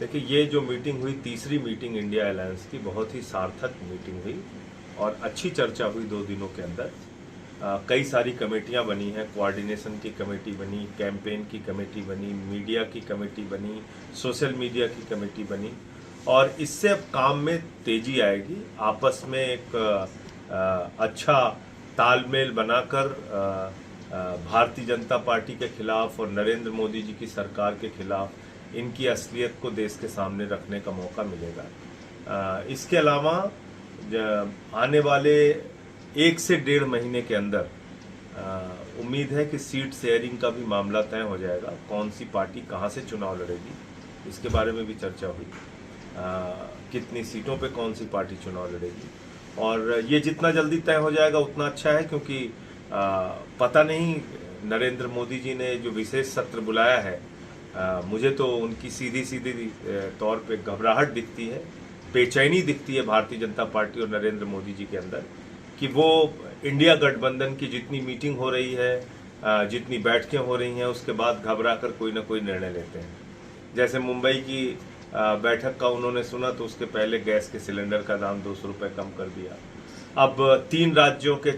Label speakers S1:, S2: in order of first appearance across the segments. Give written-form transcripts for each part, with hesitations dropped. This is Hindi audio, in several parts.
S1: देखिए, ये जो मीटिंग हुई, तीसरी मीटिंग इंडिया अलायंस की, बहुत ही सार्थक मीटिंग हुई और अच्छी चर्चा हुई 2 दिनों के अंदर। कई सारी कमेटियां बनी हैं, कोऑर्डिनेशन की कमेटी बनी, कैंपेन की कमेटी बनी, मीडिया की कमेटी बनी, सोशल मीडिया की कमेटी बनी और इससे अब काम में तेजी आएगी। आपस में एक अच्छा तालमेल बनाकर भारतीय जनता पार्टी के खिलाफ और नरेंद्र मोदी जी की सरकार के खिलाफ इनकी असलियत को देश के सामने रखने का मौका मिलेगा। इसके अलावा आने वाले 1 से 1.5 महीने के अंदर उम्मीद है कि सीट शेयरिंग का भी मामला तय हो जाएगा। कौन सी पार्टी कहां से चुनाव लड़ेगी, इसके बारे में भी चर्चा हुई। कितनी सीटों पे कौन सी पार्टी चुनाव लड़ेगी, और ये जितना जल्दी तय हो जाएगा उतना अच्छा है, क्योंकि पता नहीं नरेंद्र मोदी जी ने जो विशेष सत्र बुलाया है, मुझे तो उनकी सीधी तौर पे घबराहट दिखती है, बेचैनी दिखती है भारतीय जनता पार्टी और नरेंद्र मोदी जी के अंदर, कि वो इंडिया गठबंधन की जितनी मीटिंग हो रही है, जितनी बैठकें हो रही हैं, उसके बाद घबरा कर कोई ना कोई निर्णय लेते हैं। जैसे मुंबई की बैठक का उन्होंने सुना तो उसके पहले गैस के सिलेंडर का दाम 200 रुपये कम कर दिया। अब 3 राज्यों के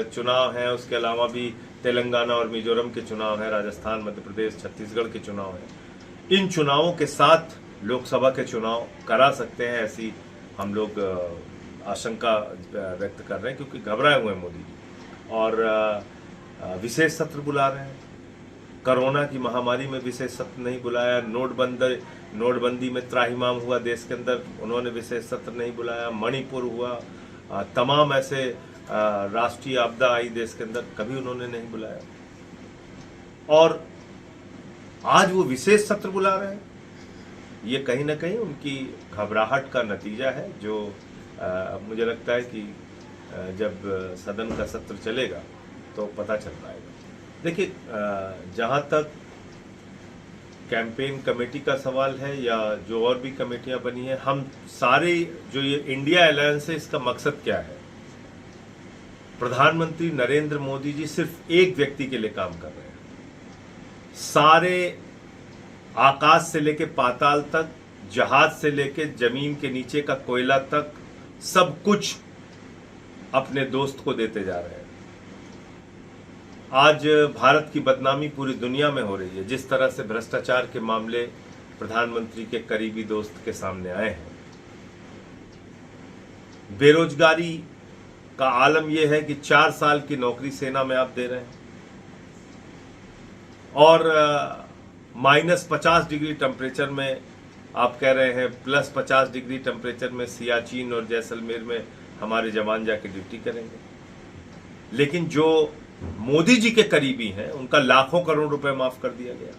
S1: चुनाव हैं, उसके अलावा भी तेलंगाना और मिजोरम के चुनाव हैं, राजस्थान, मध्य प्रदेश, छत्तीसगढ़ के चुनाव हैं। इन चुनावों के साथ लोकसभा के चुनाव करा सकते हैं, ऐसी हम लोग आशंका व्यक्त कर रहे हैं, क्योंकि घबराए हुए हैं मोदी जी और विशेष सत्र बुला रहे हैं। कोरोना की महामारी में विशेष सत्र नहीं बुलाया, नोटबंदी में त्राहिमाम हुआ देश के अंदर, उन्होंने विशेष सत्र नहीं बुलाया, मणिपुर हुआ, तमाम ऐसे राष्ट्रीय आपदा आई देश के अंदर, कभी उन्होंने नहीं बुलाया, और आज वो विशेष सत्र बुला रहे हैं। ये कहीं ना कहीं उनकी घबराहट का नतीजा है, जो मुझे लगता है कि जब सदन का सत्र चलेगा तो पता चल पाएगा। देखिए, जहां तक कैंपेन कमेटी का सवाल है या जो और भी कमेटियां बनी हैं, हम सारे जो ये इंडिया अलायंस है, इसका मकसद क्या है? प्रधानमंत्री नरेंद्र मोदी जी सिर्फ एक व्यक्ति के लिए काम कर रहे हैं। सारे आकाश से लेके पाताल तक, जहाज से लेके जमीन के नीचे का कोयला तक, सब कुछ अपने दोस्त को देते जा रहे हैं। आज भारत की बदनामी पूरी दुनिया में हो रही है, जिस तरह से भ्रष्टाचार के मामले प्रधानमंत्री के करीबी दोस्त के सामने आए हैं। बेरोजगारी का आलम यह है कि 4 साल की नौकरी सेना में आप दे रहे हैं और -50 डिग्री टेम्परेचर में आप कह रहे हैं +50 डिग्री टेम्परेचर में सियाचिन और जैसलमेर में हमारे जवान जाके ड्यूटी करेंगे। लेकिन जो मोदी जी के करीबी हैं, उनका लाखों करोड़ रुपए माफ कर दिया गया।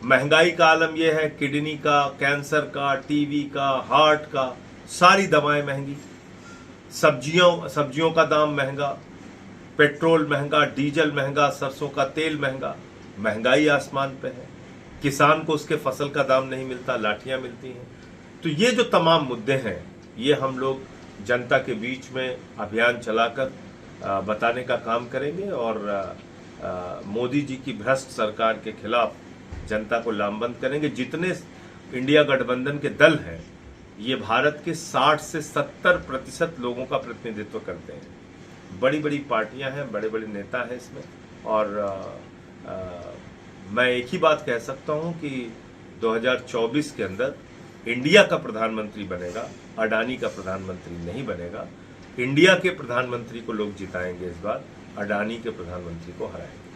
S1: महंगाई का आलम यह है, किडनी का, कैंसर का, टीबी का, हार्ट का, सारी दवाएं महंगी, सब्जियों का दाम महंगा, पेट्रोल महंगा, डीजल महंगा, सरसों का तेल महंगा, महंगाई आसमान पे है। किसान को उसके फसल का दाम नहीं मिलता, लाठियां मिलती हैं। तो ये जो तमाम मुद्दे हैं, ये हम लोग जनता के बीच में अभियान चलाकर बताने का काम करेंगे और मोदी जी की भ्रष्ट सरकार के खिलाफ जनता को लामबंद करेंगे। जितने इंडिया गठबंधन के दल हैं, ये भारत के 60 से 70% लोगों का प्रतिनिधित्व करते हैं। बड़ी बड़ी पार्टियां हैं, बड़े बड़े नेता हैं इसमें, और मैं एक ही बात कह सकता हूं कि 2024 के अंदर इंडिया का प्रधानमंत्री बनेगा, अडानी का प्रधानमंत्री नहीं बनेगा। इंडिया के प्रधानमंत्री को लोग जिताएंगे इस बार, अडानी के प्रधानमंत्री को हराएंगे।